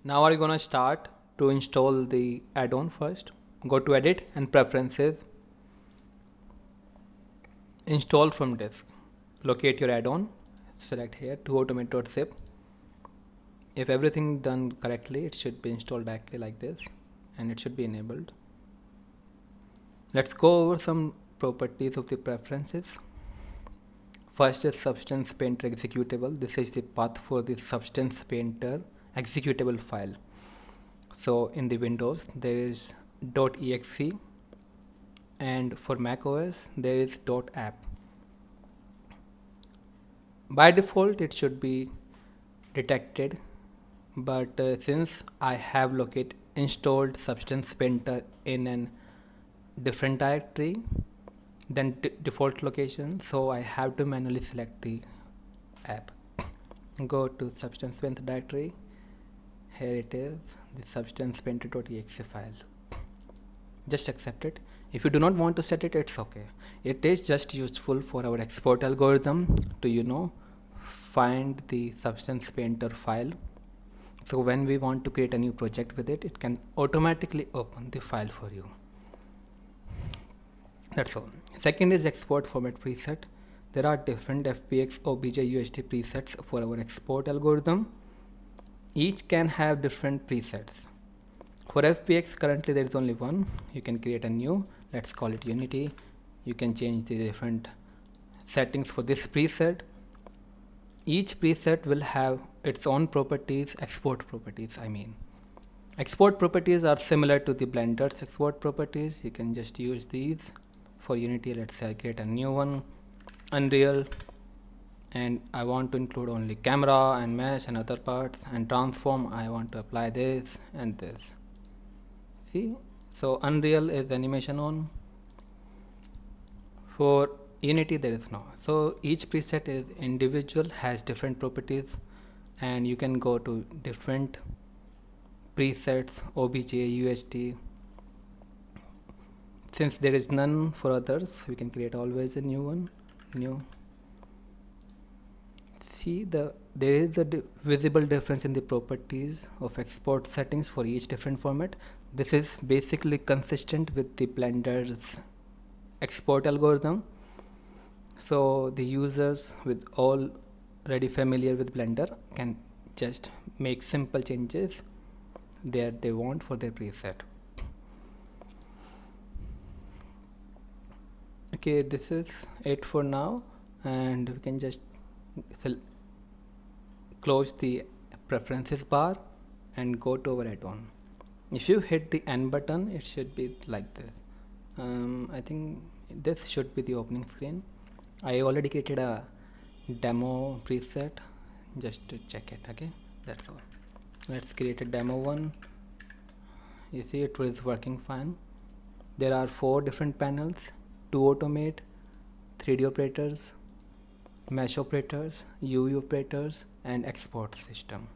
Now we're gonna start to install the add-on first. Go to edit and preferences. Install from disk. Locate your add-on. Select here ToAutomate.zip. If everything done correctly, it should be installed directly like this and it should be enabled. Let's go over some properties of the preferences. First is Substance Painter executable. This is the path for the Substance Painter executable file. So in the Windows there is .exe and for Mac OS there is .app. By default it should be detected, but since I have installed Substance Painter in a different directory than default location, so I have to manually select the app. Go to Substance Painter directory. Here it is, the Substance Painter.exe file. Just accept it. If you do not want to set it, it's okay. It is just useful for our export algorithm to find the Substance Painter file. So when we want to create a new project with it, it can automatically open the file for you. That's all. Second is export format preset. There are different FBX, OBJ, UHD presets for our export algorithm. Each can have different presets. For FBX currently there is only one. You can create a new, let's call it Unity. You can change the different settings for this preset. Each preset will have its own properties, export properties I mean. Export properties are similar to the Blender's export properties. You can just use these. For Unity, let's say I create a new one, Unreal, and I want to include only camera and mesh and other parts, and transform I want to apply this and this. See, so Unreal is animation on. For Unity there is no. So each preset is individual, has different properties, and you can go to different presets, OBJ, UHD. Since there is none for others, we can create always a new one. See, there is a visible difference in the properties of export settings for each different format. This is basically consistent with the Blender's export algorithm. So the users with already familiar with Blender can just make simple changes that they want for their preset. Okay, this is it for now, and we can just close the preferences bar and go to our add-on. If you hit the N button, it should be like this. I think this should be the opening screen. I already created a demo preset just to check it. Okay, that's all. Let's create a demo one. You see it is working fine. There are 4 different panels: ToAutomate, 3D operators, mesh operators, UI operators, and export system.